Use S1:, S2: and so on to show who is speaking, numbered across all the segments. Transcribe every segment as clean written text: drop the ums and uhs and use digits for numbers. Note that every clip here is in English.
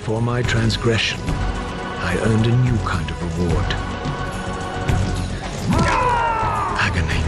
S1: For my transgression, I earned a new kind of reward. Agony.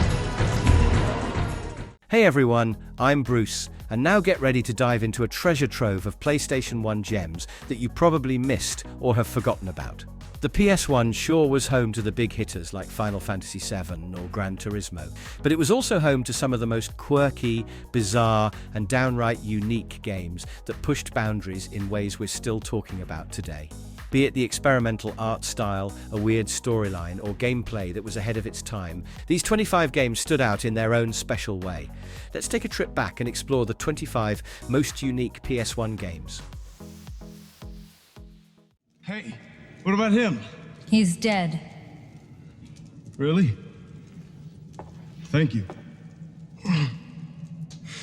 S2: Hey everyone, I'm Bruce, and now get ready to dive into a treasure trove of PlayStation 1 gems that you probably missed or have forgotten about. The PS1 sure was home to the big hitters like Final Fantasy VII or Gran Turismo, but it was also home to some of the most quirky, bizarre, and downright unique games that pushed boundaries in ways we're still talking about today. Be it the experimental art style, a weird storyline, or gameplay that was ahead of its time, these 25 games stood out in their own special way. Let's take a trip back and explore the 25 most unique PS1 games.
S3: Hey, what about him?
S4: He's dead.
S3: Really? Thank you.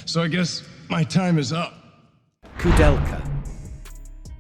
S3: So I guess my time is up.
S2: Koudelka.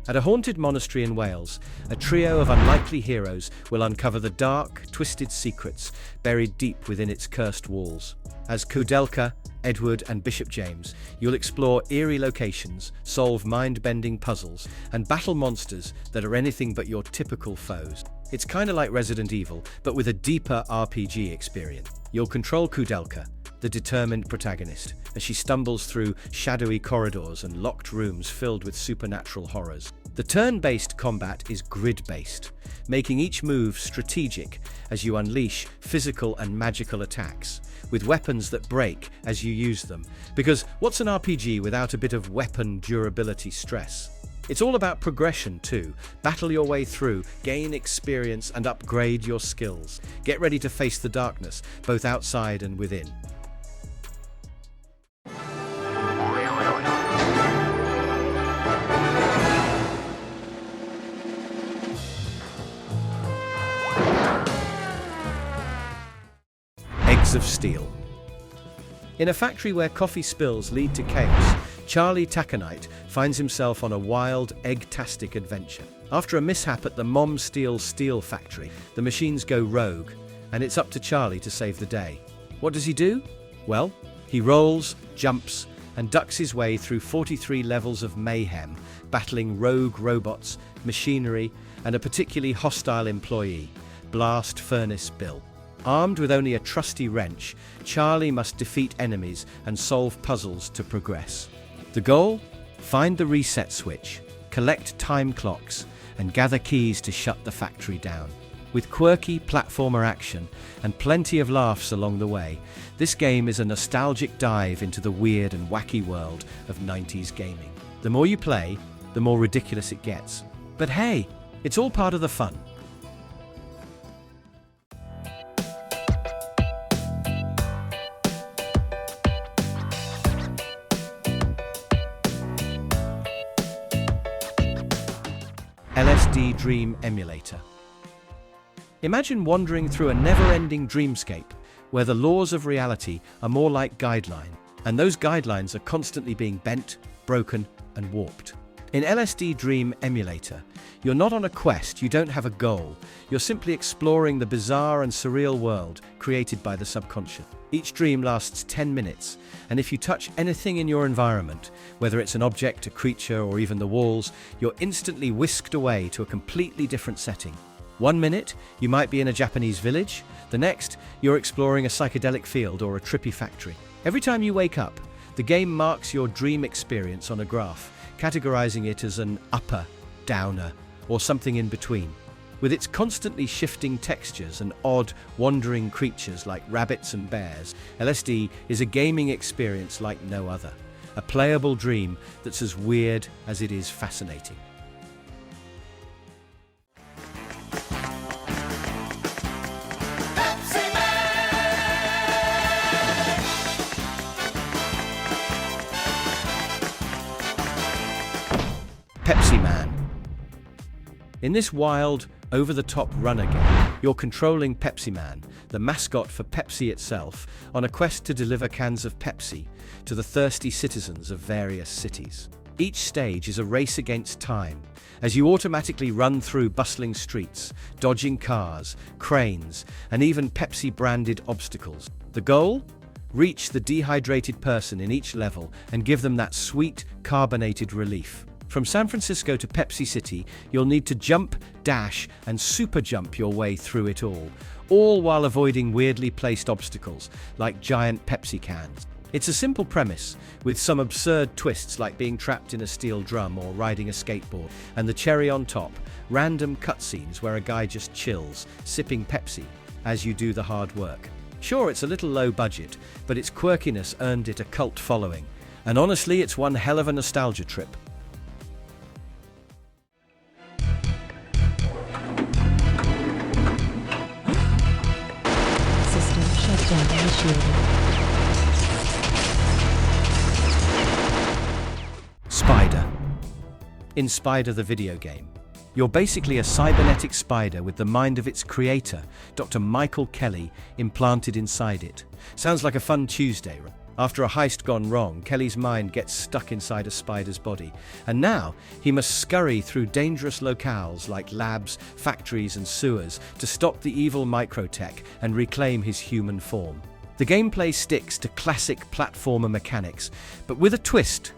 S2: At a haunted monastery in Wales, a trio of unlikely heroes will uncover the dark, twisted secrets buried deep within its cursed walls. As Koudelka, Edward, and Bishop James, you'll explore eerie locations, solve mind-bending puzzles, and battle monsters that are anything but your typical foes. It's kinda like Resident Evil, but with a deeper RPG experience. You'll control Koudelka, the determined protagonist, as she stumbles through shadowy corridors and locked rooms filled with supernatural horrors. The turn-based combat is grid-based, making each move strategic as you unleash physical and magical attacks, with weapons that break as you use them. Because what's an RPG without a bit of weapon durability stress? It's all about progression too. Battle your way through, gain experience, and upgrade your skills. Get ready to face the darkness, both outside and within. Of Steel. In a factory where coffee spills lead to chaos, Charlie Taconite finds himself on a wild, egg-tastic adventure. After a mishap at the Mom Steel steel factory, the machines go rogue, and it's up to Charlie to save the day. What does he do? Well, he rolls, jumps, and ducks his way through 43 levels of mayhem, battling rogue robots, machinery, and a particularly hostile employee, Blast Furnace Bill. Armed with only a trusty wrench, Charlie must defeat enemies and solve puzzles to progress. The goal? Find the reset switch, collect time clocks, and gather keys to shut the factory down. With quirky platformer action and plenty of laughs along the way, this game is a nostalgic dive into the weird and wacky world of 90s gaming. The more you play, the more ridiculous it gets. But hey, it's all part of the fun. LSD Dream Emulator. Imagine wandering through a never-ending dreamscape where the laws of reality are more like guidelines, and those guidelines are constantly being bent, broken, and warped. In LSD Dream Emulator, you're not on a quest, you don't have a goal, you're simply exploring the bizarre and surreal world created by the subconscious. Each dream lasts 10 minutes, and if you touch anything in your environment, whether it's an object, a creature, or even the walls, you're instantly whisked away to a completely different setting. 1 minute, you might be in a Japanese village. The next, you're exploring a psychedelic field or a trippy factory. Every time you wake up, the game marks your dream experience on a graph, categorizing it as an upper, downer, or something in between. With its constantly shifting textures and odd, wandering creatures like rabbits and bears, LSD is a gaming experience like no other. A playable dream that's as weird as it is fascinating. PepsiMan. In this wild, over-the-top runner game, you're controlling PepsiMan, the mascot for Pepsi itself, on a quest to deliver cans of Pepsi to the thirsty citizens of various cities. Each stage is a race against time, as you automatically run through bustling streets, dodging cars, cranes, and even Pepsi-branded obstacles. The goal? Reach the dehydrated person in each level and give them that sweet, carbonated relief. From San Francisco to Pepsi City, you'll need to jump, dash, and super jump your way through it all while avoiding weirdly placed obstacles like giant Pepsi cans. It's a simple premise, with some absurd twists like being trapped in a steel drum or riding a skateboard, and the cherry on top, random cutscenes where a guy just chills, sipping Pepsi, as you do the hard work. Sure, it's a little low budget, but its quirkiness earned it a cult following, and honestly, it's one hell of a nostalgia trip.
S4: System shutdown initiated.
S2: Spider. In Spider the video game, you're basically a cybernetic spider with the mind of its creator, Dr. Michael Kelly, implanted inside it. Sounds like a fun Tuesday, right? After a heist gone wrong, Kelly's mind gets stuck inside a spider's body, and now he must scurry through dangerous locales like labs, factories and sewers to stop the evil microtech and reclaim his human form. The gameplay sticks to classic platformer mechanics, but with a twist.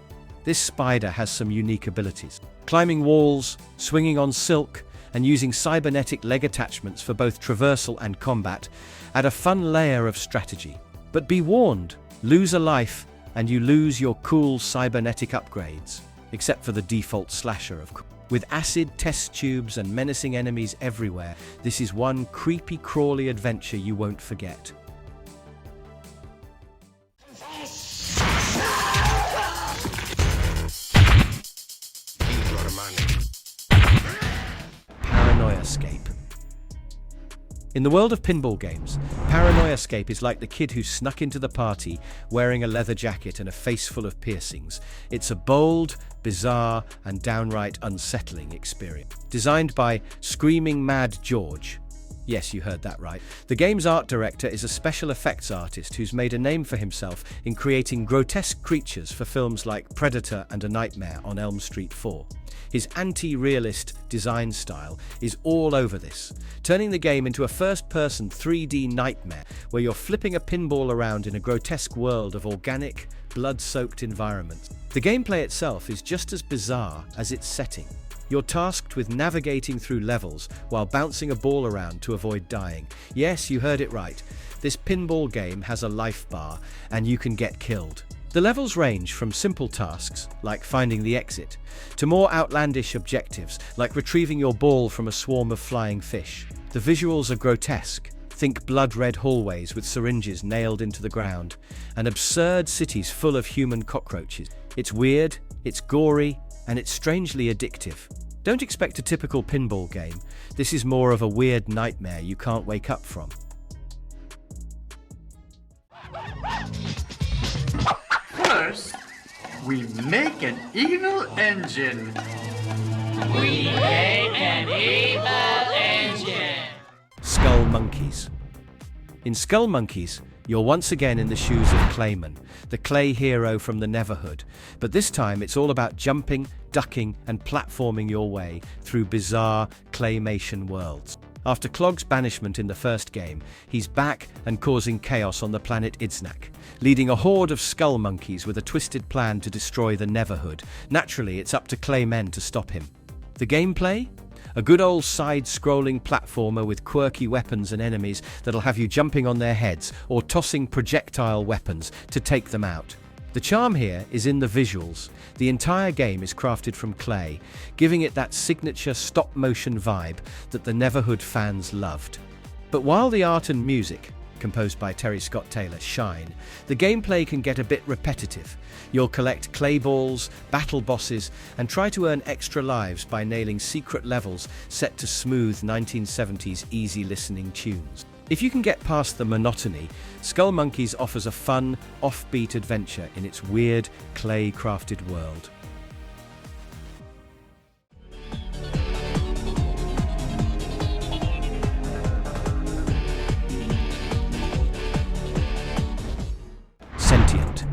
S2: This spider has some unique abilities. Climbing walls, swinging on silk, and using cybernetic leg attachments for both traversal and combat add a fun layer of strategy. But be warned, lose a life and you lose your cool cybernetic upgrades, except for the default slasher of course. With acid test tubes and menacing enemies everywhere, this is one creepy crawly adventure you won't forget. Paranoiascape. In the world of pinball games, Paranoiascape is like the kid who snuck into the party wearing a leather jacket and a face full of piercings. It's a bold, bizarre, and downright unsettling experience. Designed by Screaming Mad George. Yes, you heard that right. The game's art director is a special effects artist who's made a name for himself in creating grotesque creatures for films like Predator and A Nightmare on Elm Street 4. His anti-realist design style is all over this, turning the game into a first-person 3D nightmare where you're flipping a pinball around in a grotesque world of organic, blood-soaked environments. The gameplay itself is just as bizarre as its setting. You're tasked with navigating through levels while bouncing a ball around to avoid dying. Yes, you heard it right. This pinball game has a life bar, and you can get killed. The levels range from simple tasks, like finding the exit, to more outlandish objectives, like retrieving your ball from a swarm of flying fish. The visuals are grotesque. Think blood-red hallways with syringes nailed into the ground, and absurd cities full of human cockroaches. It's weird, it's gory, and it's strangely addictive. Don't expect a typical pinball game. This is more of a weird nightmare you can't wake up from.
S5: First, we make an evil engine.
S6: We make an evil engine.
S2: Skullmonkeys. In Skullmonkeys, you're once again in the shoes of Clayman, the clay hero from the Neverhood, but this time it's all about jumping, ducking, and platforming your way through bizarre claymation worlds. After Clog's banishment in the first game, he's back and causing chaos on the planet Idznak, leading a horde of Skullmonkeys with a twisted plan to destroy the Neverhood. Naturally, it's up to Claymen to stop him. The gameplay? A good old side-scrolling platformer with quirky weapons and enemies that'll have you jumping on their heads or tossing projectile weapons to take them out. The charm here is in the visuals. The entire game is crafted from clay, giving it that signature stop-motion vibe that the Neverhood fans loved. But while the art and music, composed by Terry Scott Taylor, shine, the gameplay can get a bit repetitive. You'll collect clay balls, battle bosses, and try to earn extra lives by nailing secret levels set to smooth 1970s easy-listening tunes. If you can get past the monotony, Skullmonkeys offers a fun, offbeat adventure in its weird, clay-crafted world. Sentient.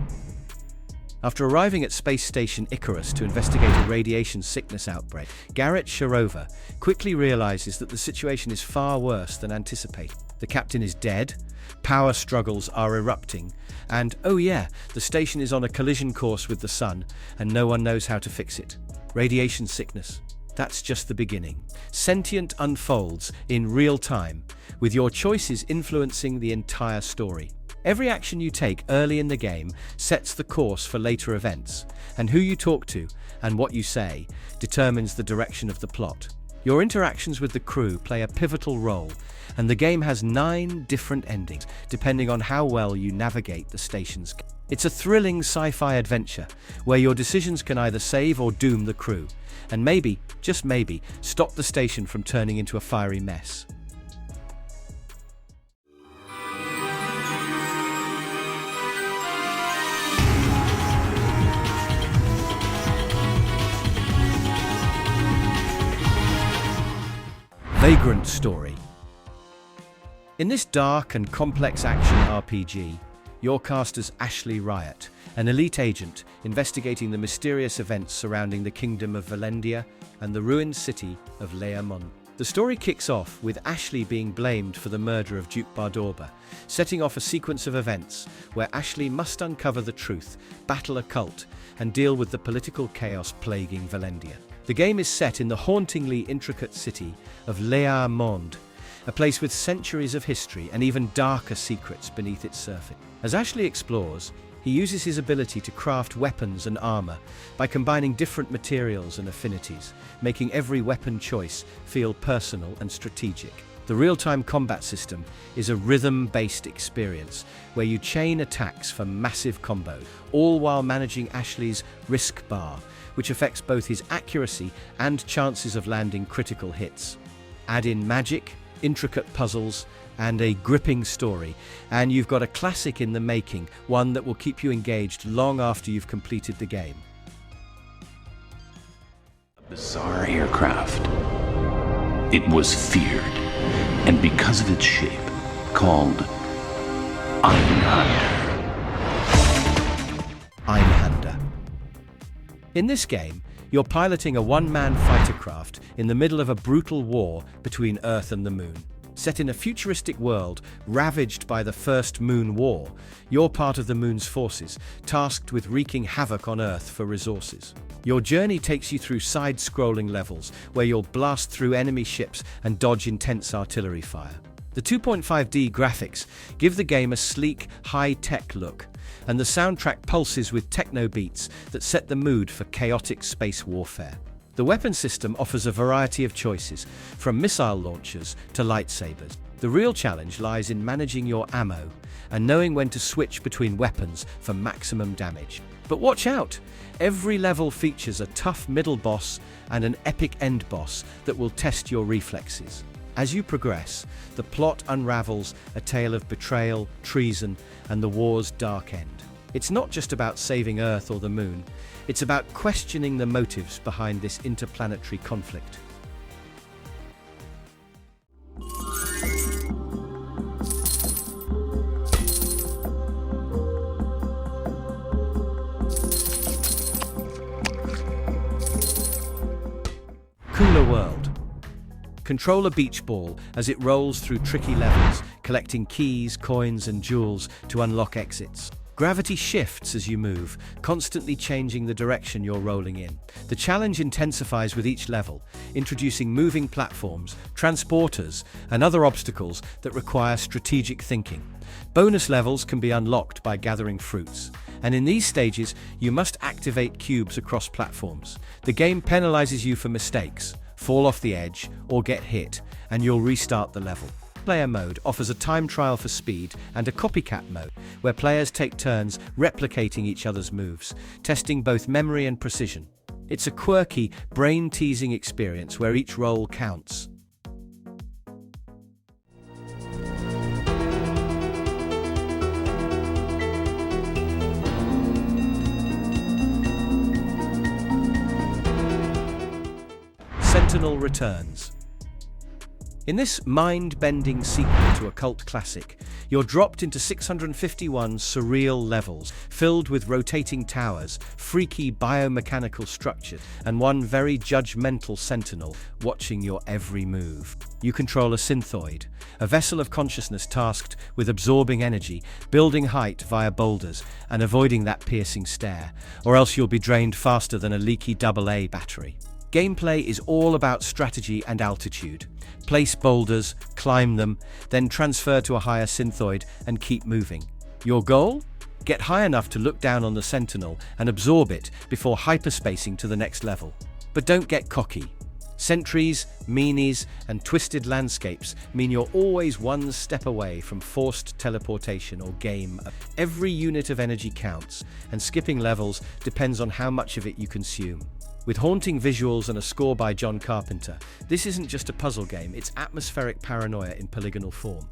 S2: After arriving at Space Station Icarus to investigate a radiation sickness outbreak, Garrett Sharova quickly realizes that the situation is far worse than anticipated. The captain is dead, power struggles are erupting, and, oh yeah, the station is on a collision course with the sun, and no one knows how to fix it. Radiation sickness. That's just the beginning. Sentient unfolds in real time, with your choices influencing the entire story. Every action you take early in the game sets the course for later events, and who you talk to and what you say determines the direction of the plot. Your interactions with the crew play a pivotal role, and the game has 9 different endings, depending on how well you navigate the stations. It's a thrilling sci-fi adventure, where your decisions can either save or doom the crew, and maybe, just maybe, stop the station from turning into a fiery mess. Vagrant Story. In this dark and complex action RPG, you're cast as Ashley Riot, an elite agent investigating the mysterious events surrounding the kingdom of Valendia and the ruined city of Leamon. The story kicks off with Ashley being blamed for the murder of Duke Bardorba, setting off a sequence of events where Ashley must uncover the truth, battle a cult, and deal with the political chaos plaguing Valendia. The game is set in the hauntingly intricate city of Leamon, a place with centuries of history and even darker secrets beneath its surface. As Ashley explores, he uses his ability to craft weapons and armor by combining different materials and affinities, making every weapon choice feel personal and strategic. The real-time combat system is a rhythm-based experience where you chain attacks for massive combos, all while managing Ashley's risk bar, which affects both his accuracy and chances of landing critical hits. Add in magic, intricate puzzles, and a gripping story, and you've got a classic in the making, one that will keep you engaged long after you've completed the game.
S7: A bizarre aircraft. It was feared, and because of its shape, called Einhander.
S2: Einhander. In this game, you're piloting a one-man fighter craft in the middle of a brutal war between Earth and the Moon. Set in a futuristic world ravaged by the First Moon War, you're part of the Moon's forces, tasked with wreaking havoc on Earth for resources. Your journey takes you through side-scrolling levels, where you'll blast through enemy ships and dodge intense artillery fire. The 2.5D graphics give the game a sleek, high-tech look, and the soundtrack pulses with techno beats that set the mood for chaotic space warfare. The weapon system offers a variety of choices, from missile launchers to lightsabers. The real challenge lies in managing your ammo and knowing when to switch between weapons for maximum damage. But watch out! Every level features a tough middle boss and an epic end boss that will test your reflexes. As you progress, the plot unravels a tale of betrayal, treason, and the war's dark end. It's not just about saving Earth or the Moon, it's about questioning the motives behind this interplanetary conflict. Kula World. Control a beach ball as it rolls through tricky levels, collecting keys, coins, and jewels to unlock exits. Gravity shifts as you move, constantly changing the direction you're rolling in. The challenge intensifies with each level, introducing moving platforms, transporters, and other obstacles that require strategic thinking. Bonus levels can be unlocked by gathering fruits, and in these stages, you must activate cubes across platforms. The game penalizes you for mistakes, fall off the edge, or get hit, and you'll restart the level. Player mode offers a time trial for speed and a copycat mode, where players take turns replicating each other's moves, testing both memory and precision. It's a quirky, brain-teasing experience where each roll counts. Sentinel Returns. In this mind-bending sequel to a cult classic, you're dropped into 651 surreal levels, filled with rotating towers, freaky biomechanical structures, and one very judgmental sentinel watching your every move. You control a synthoid, a vessel of consciousness tasked with absorbing energy, building height via boulders, and avoiding that piercing stare, or else you'll be drained faster than a leaky AA battery. Gameplay is all about strategy and altitude. Place boulders, climb them, then transfer to a higher synthoid and keep moving. Your goal? Get high enough to look down on the Sentinel and absorb it before hyperspacing to the next level. But don't get cocky. Sentries, meanies, and twisted landscapes mean you're always one step away from forced teleportation or game. Every unit of energy counts, and skipping levels depends on how much of it you consume. With haunting visuals and a score by John Carpenter, this isn't just a puzzle game, it's atmospheric paranoia in polygonal form.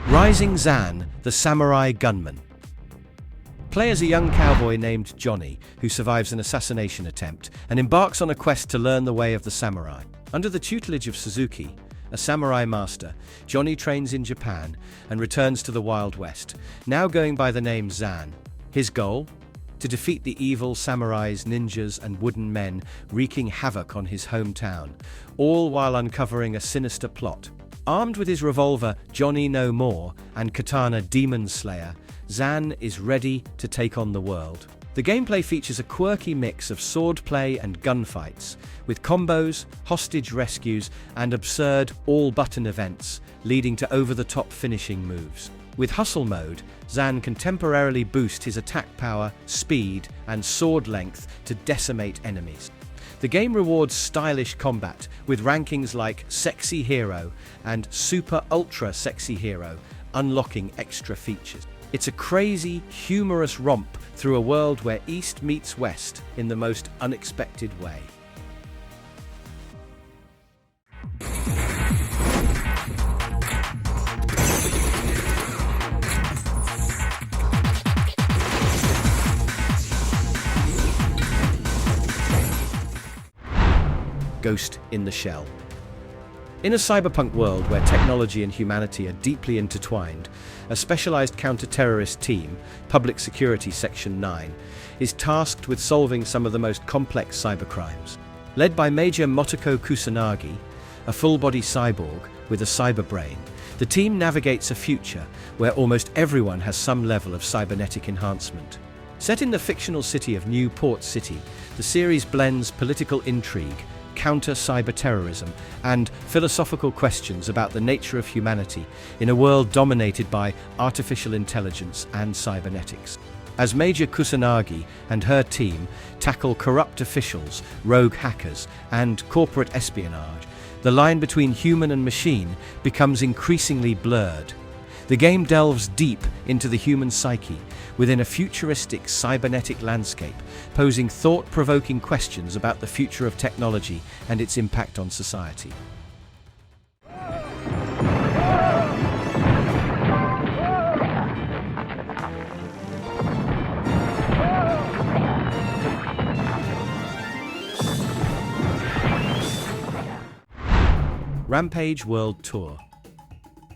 S2: Rising Zan, the Samurai Gunman. Play as a young cowboy named Johnny, who survives an assassination attempt and embarks on a quest to learn the way of the samurai. Under the tutelage of Suzuki, a samurai master, Johnny trains in Japan and returns to the Wild West, now going by the name Zan. His goal? To defeat the evil samurais, ninjas, and wooden men wreaking havoc on his hometown, all while uncovering a sinister plot. Armed with his revolver, Johnny No More, and katana Demon Slayer, Zan is ready to take on the world. The gameplay features a quirky mix of swordplay and gunfights, with combos, hostage rescues, and absurd all-button events, leading to over-the-top finishing moves. With Hustle Mode, Zan can temporarily boost his attack power, speed, and sword length to decimate enemies. The game rewards stylish combat, with rankings like Sexy Hero and Super Ultra Sexy Hero, unlocking extra features. It's a crazy, humorous romp through a world where East meets West in the most unexpected way. Ghost in the Shell. In a cyberpunk world where technology and humanity are deeply intertwined, a specialized counter-terrorist team, Public Security Section 9, is tasked with solving some of the most complex cybercrimes. Led by Major Motoko Kusanagi, a full-body cyborg with a cyber brain, the team navigates a future where almost everyone has some level of cybernetic enhancement. Set in the fictional city of Newport City, the series blends political intrigue, counter-cyber-terrorism, and philosophical questions about the nature of humanity in a world dominated by artificial intelligence and cybernetics. As Major Kusanagi and her team tackle corrupt officials, rogue hackers, and corporate espionage, the line between human and machine becomes increasingly blurred. The game delves deep into the human psyche within a futuristic cybernetic landscape, posing thought-provoking questions about the future of technology and its impact on society. Rampage World Tour.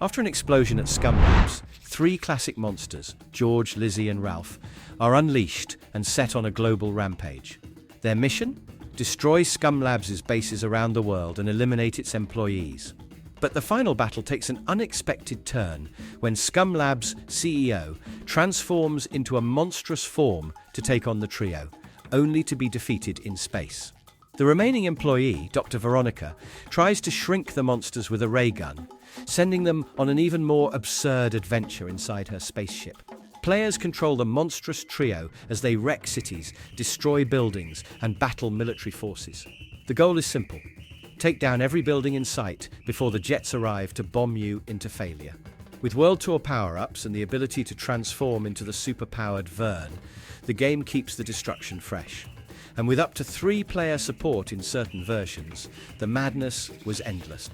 S2: After an explosion at Scum Labs, 3 classic monsters, George, Lizzie and Ralph, are unleashed and set on a global rampage. Their mission? Destroy Scum Labs' bases around the world and eliminate its employees. But the final battle takes an unexpected turn when Scum Labs' CEO transforms into a monstrous form to take on the trio, only to be defeated in space. The remaining employee, Dr. Veronica, tries to shrink the monsters with a ray gun, sending them on an even more absurd adventure inside her spaceship. Players control the monstrous trio as they wreck cities, destroy buildings, and battle military forces. The goal is simple: take down every building in sight before the jets arrive to bomb you into failure. With World Tour power-ups and the ability to transform into the super-powered Vern, the game keeps the destruction fresh. And with up to 3-player support in certain versions, the madness was endless.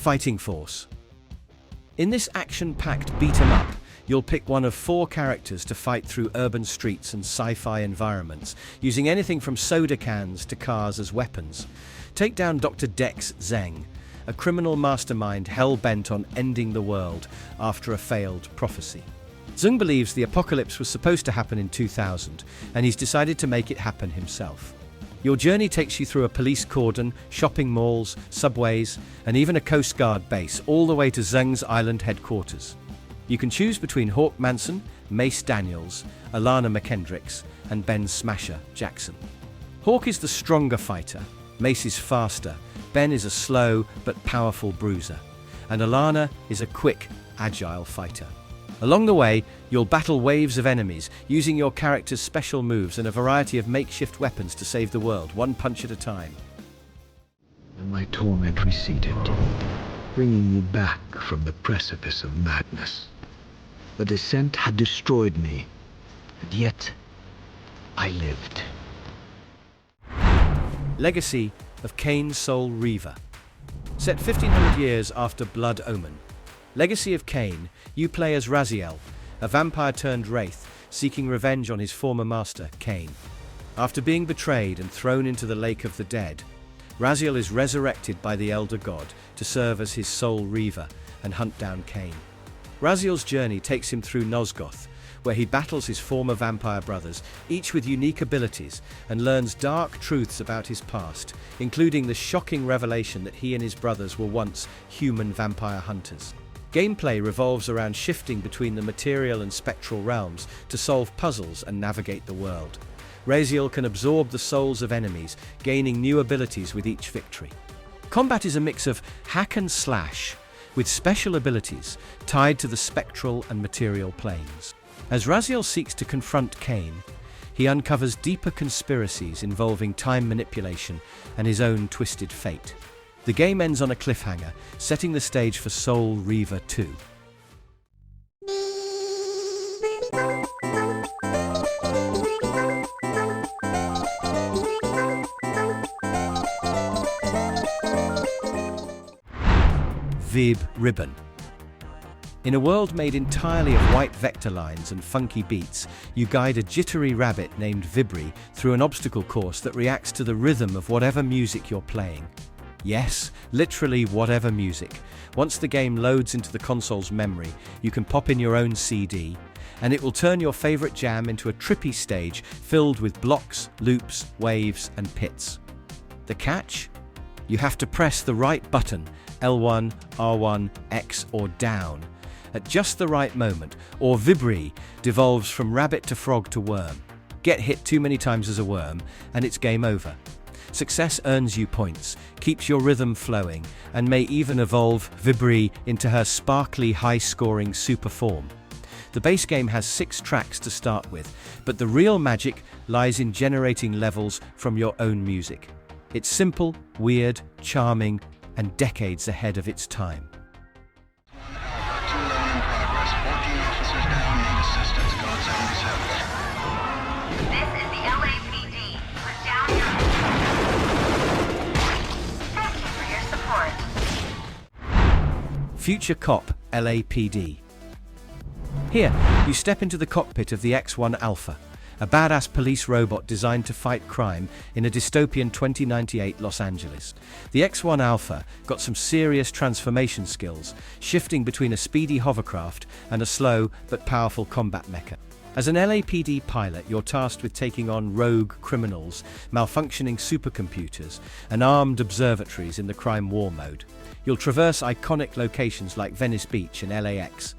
S2: Fighting Force. In this action-packed beat-em-up, you'll pick one of 4 characters to fight through urban streets and sci-fi environments, using anything from soda cans to cars as weapons. Take down Dr. Dex Zeng, a criminal mastermind hell-bent on ending the world after a failed prophecy. Zeng believes the apocalypse was supposed to happen in 2000, and he's decided to make it happen himself. Your journey takes you through a police cordon, shopping malls, subways, and even a Coast Guard base, all the way to Zeng's island headquarters. You can choose between Hawk Manson, Mace Daniels, Alana McKendricks, and Ben Smasher Jackson. Hawk is the stronger fighter, Mace is faster, Ben is a slow but powerful bruiser, and Alana is a quick, agile fighter. Along the way, you'll battle waves of enemies, using your character's special moves and a variety of makeshift weapons to save the world, one punch at a time.
S1: And my torment receded, bringing me back from the precipice of madness. The descent had destroyed me, and yet I lived.
S2: Legacy of Kain's Soul Reaver. Set 1500 years after Blood Omen. Legacy of Kain, you play as Raziel, a vampire-turned-wraith, seeking revenge on his former master, Kain. After being betrayed and thrown into the Lake of the Dead, Raziel is resurrected by the Elder God to serve as his Soul Reaver and hunt down Kain. Raziel's journey takes him through Nosgoth, where he battles his former vampire brothers, each with unique abilities, and learns dark truths about his past, including the shocking revelation that he and his brothers were once human vampire hunters. Gameplay revolves around shifting between the material and spectral realms to solve puzzles and navigate the world. Raziel can absorb the souls of enemies, gaining new abilities with each victory. Combat is a mix of hack and slash, with special abilities tied to the spectral and material planes. As Raziel seeks to confront Kain, he uncovers deeper conspiracies involving time manipulation and his own twisted fate. The game ends on a cliffhanger, setting the stage for Soul Reaver II. Vib Ribbon. In a world made entirely of white vector lines and funky beats, you guide a jittery rabbit named Vibri through an obstacle course that reacts to the rhythm of whatever music you're playing. Yes, literally whatever music. Once the game loads into the console's memory, you can pop in your own CD, and it will turn your favorite jam into a trippy stage filled with blocks, loops, waves, and pits. The catch? You have to press the right button, L1, R1, X, or down, at just the right moment, or Vibri devolves from rabbit to frog to worm. Get hit too many times as a worm, and it's game over. Success earns you points, keeps your rhythm flowing, and may even evolve Vibri into her sparkly, high-scoring super form. The base game has 6 tracks to start with, but the real magic lies in generating levels from your own music. It's simple, weird, charming, and decades ahead of its time. Future Cop LAPD. Here, you step into the cockpit of the X1 Alpha, a badass police robot designed to fight crime in a dystopian 2098 Los Angeles. The X1 Alpha got some serious transformation skills, shifting between a speedy hovercraft and a slow but powerful combat mecha. As an LAPD pilot, you're tasked with taking on rogue criminals, malfunctioning supercomputers, and armed observatories in the crime war mode. You'll traverse iconic locations like Venice Beach and LAX.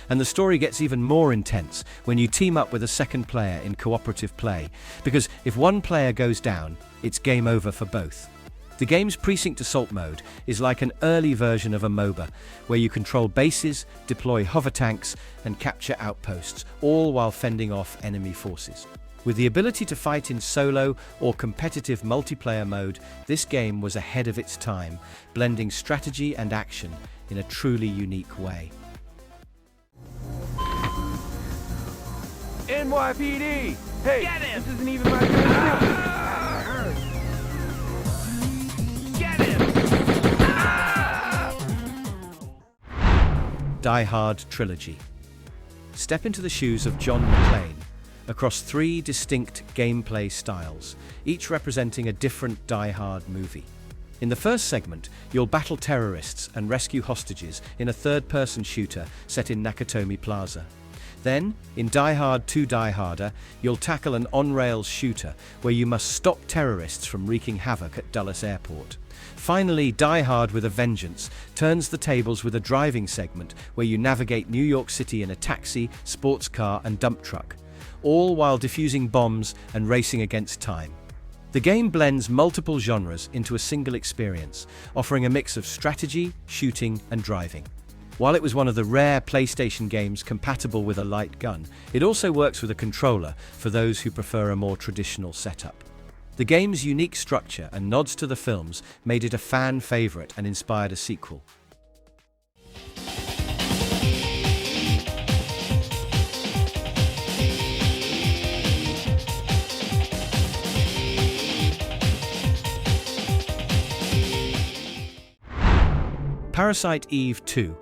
S2: And the story gets even more intense when you team up with a second player in cooperative play, because if one player goes down, it's game over for both. The game's Precinct Assault mode is like an early version of a MOBA, where you control bases, deploy hover tanks, and capture outposts, all while fending off enemy forces. With the ability to fight in solo or competitive multiplayer mode, this game was ahead of its time, blending strategy and action in a truly unique way.
S8: NYPD! Hey, get him! This isn't even my jurisdiction! Get him!
S2: Hard Trilogy. Step into the shoes of John McClane across 3 distinct gameplay styles, each representing a different Die Hard movie. In the first segment, you'll battle terrorists and rescue hostages in a third-person shooter set in Nakatomi Plaza. Then, in Die Hard 2 Die Harder, you'll tackle an on-rails shooter where you must stop terrorists from wreaking havoc at Dulles Airport. Finally, Die Hard with a Vengeance turns the tables with a driving segment where you navigate New York City in a taxi, sports car, and dump truck, all while defusing bombs and racing against time. The game blends multiple genres into a single experience, offering a mix of strategy, shooting, and driving. While it was one of the rare PlayStation games compatible with a light gun, it also works with a controller for those who prefer a more traditional setup. The game's unique structure and nods to the films made it a fan favorite and inspired a sequel. Parasite Eve 2.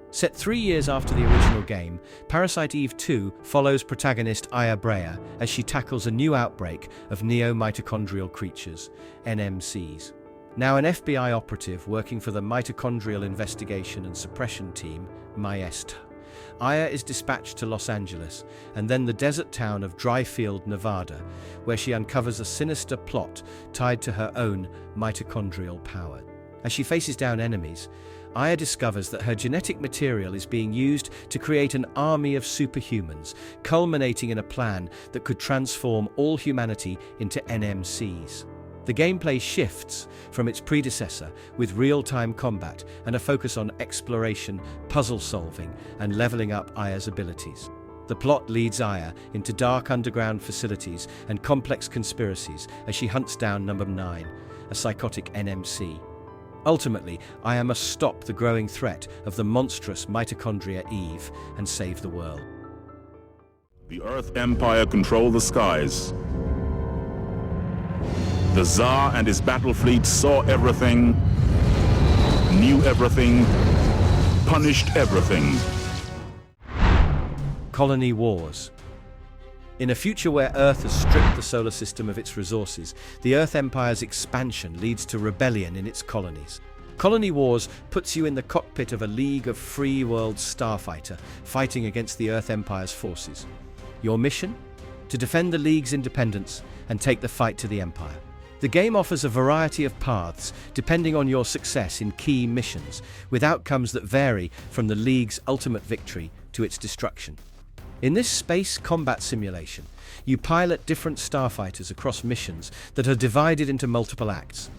S2: Set 3 years after the original game, Parasite Eve 2 follows protagonist Aya Brea as she tackles a new outbreak of neo-mitochondrial creatures, NMCs. Now an FBI operative working for the Mitochondrial Investigation and Suppression Team, MIEST, Aya is dispatched to Los Angeles and then the desert town of Dryfield, Nevada, where she uncovers a sinister plot tied to her own mitochondrial power. As she faces down enemies, Aya discovers that her genetic material is being used to create an army of superhumans, culminating in a plan that could transform all humanity into NMCs. The gameplay shifts from its predecessor with real-time combat and a focus on exploration, puzzle solving, and leveling up Aya's abilities. The plot leads Aya into dark underground facilities and complex conspiracies as she hunts down Number 9, a psychotic NMC. Ultimately, Aya must stop the growing threat of the monstrous mitochondria Eve and save the world.
S9: The Earth Empire control the skies. The Tsar and his battle fleet saw everything, knew everything, punished everything.
S2: Colony Wars. In a future where Earth has stripped the solar system of its resources, the Earth Empire's expansion leads to rebellion in its colonies. Colony Wars puts you in the cockpit of a league of free world starfighter fighting against the Earth Empire's forces. Your mission? To defend the League's independence and take the fight to the Empire. The game offers a variety of paths depending on your success in key missions, with outcomes that vary from the League's ultimate victory to its destruction. In this space combat simulation, you pilot different starfighters across missions that are divided into multiple acts.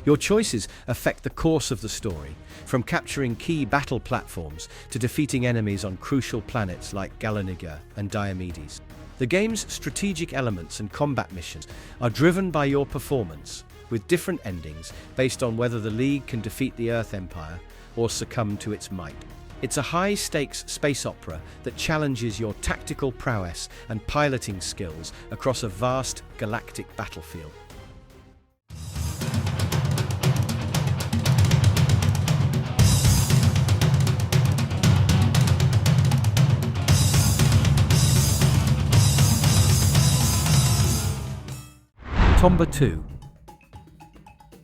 S2: Your choices affect the course of the story, from capturing key battle platforms to defeating enemies on crucial planets like Galaniga and Diomedes. The game's strategic elements and combat missions are driven by your performance, with different endings based on whether the League can defeat the Earth Empire or succumb to its might. It's a high-stakes space opera that challenges your tactical prowess and piloting skills across a vast galactic battlefield. Tomba 2.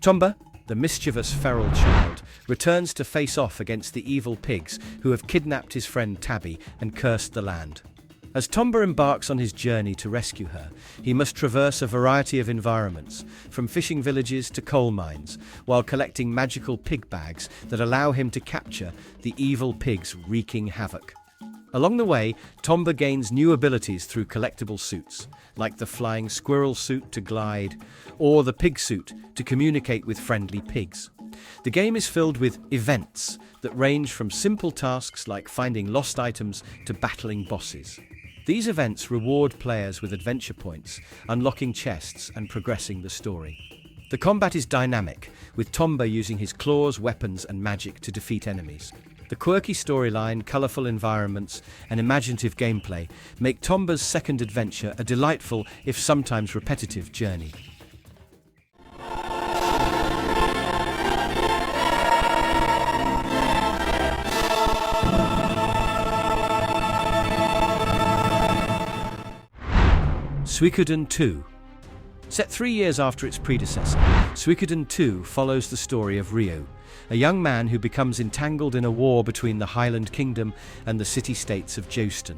S2: Tomba, the mischievous feral child, returns to face off against the evil pigs who have kidnapped his friend Tabby and cursed the land. As Tomba embarks on his journey to rescue her, he must traverse a variety of environments, from fishing villages to coal mines, while collecting magical pig bags that allow him to capture the evil pigs wreaking havoc. Along the way, Tomba gains new abilities through collectible suits, like the flying squirrel suit to glide, or the pig suit to communicate with friendly pigs. The game is filled with events that range from simple tasks like finding lost items to battling bosses. These events reward players with adventure points, unlocking chests and progressing the story. The combat is dynamic, with Tomba using his claws, weapons, and magic to defeat enemies. The quirky storyline, colourful environments, and imaginative gameplay make Tomba's second adventure a delightful, if sometimes repetitive, journey. Suikoden II. Set 3 years after its predecessor, Suikoden II follows the story of Ryu, a young man who becomes entangled in a war between the Highland Kingdom and the city-states of Joustan.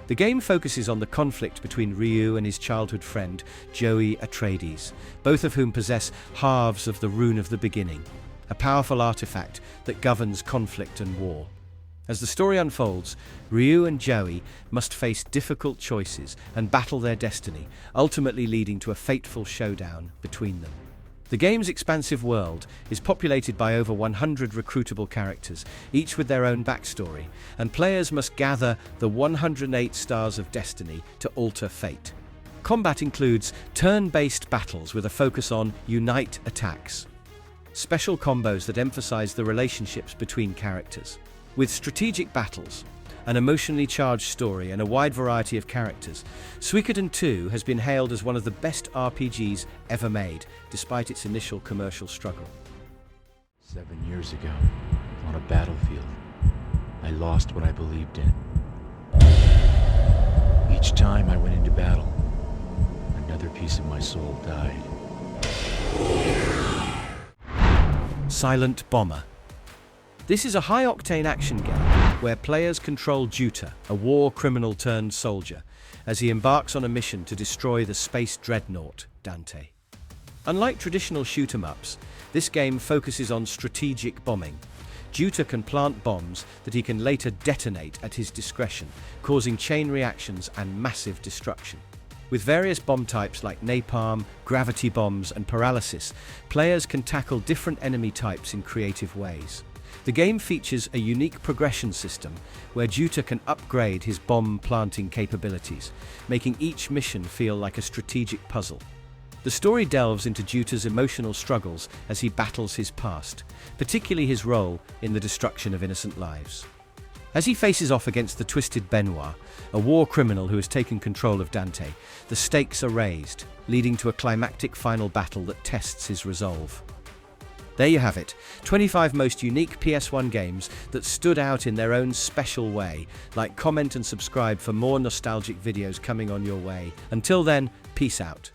S2: The game focuses on the conflict between Ryu and his childhood friend, Joey Atreides, both of whom possess halves of the Rune of the Beginning, a powerful artifact that governs conflict and war. As the story unfolds, Ryu and Joey must face difficult choices and battle their destiny, ultimately leading to a fateful showdown between them. The game's expansive world is populated by over 100 recruitable characters, each with their own backstory, and players must gather the 108 Stars of Destiny to alter fate. Combat includes turn-based battles with a focus on unite attacks, special combos that emphasize the relationships between characters. With strategic battles, an emotionally charged story, and a wide variety of characters, Suikoden II has been hailed as one of the best RPGs ever made, despite its initial commercial struggle.
S10: 7 years ago, on a battlefield, I lost what I believed in. Each time I went into battle, another piece of my soul died.
S2: Silent Bomber. This is a high-octane action game where players control Juta, a war criminal turned soldier, as he embarks on a mission to destroy the space dreadnought, Dante. Unlike traditional shoot-'em-ups, this game focuses on strategic bombing. Juta can plant bombs that he can later detonate at his discretion, causing chain reactions and massive destruction. With various bomb types like napalm, gravity bombs, and paralysis, players can tackle different enemy types in creative ways. The game features a unique progression system where Juta can upgrade his bomb-planting capabilities, making each mission feel like a strategic puzzle. The story delves into Juta's emotional struggles as he battles his past, particularly his role in the destruction of innocent lives. As he faces off against the Twisted Benoit, a war criminal who has taken control of Dante, the stakes are raised, leading to a climactic final battle that tests his resolve. There you have it, 25 most unique PS1 games that stood out in their own special way. Like, comment and subscribe for more nostalgic videos coming on your way. Until then, peace out.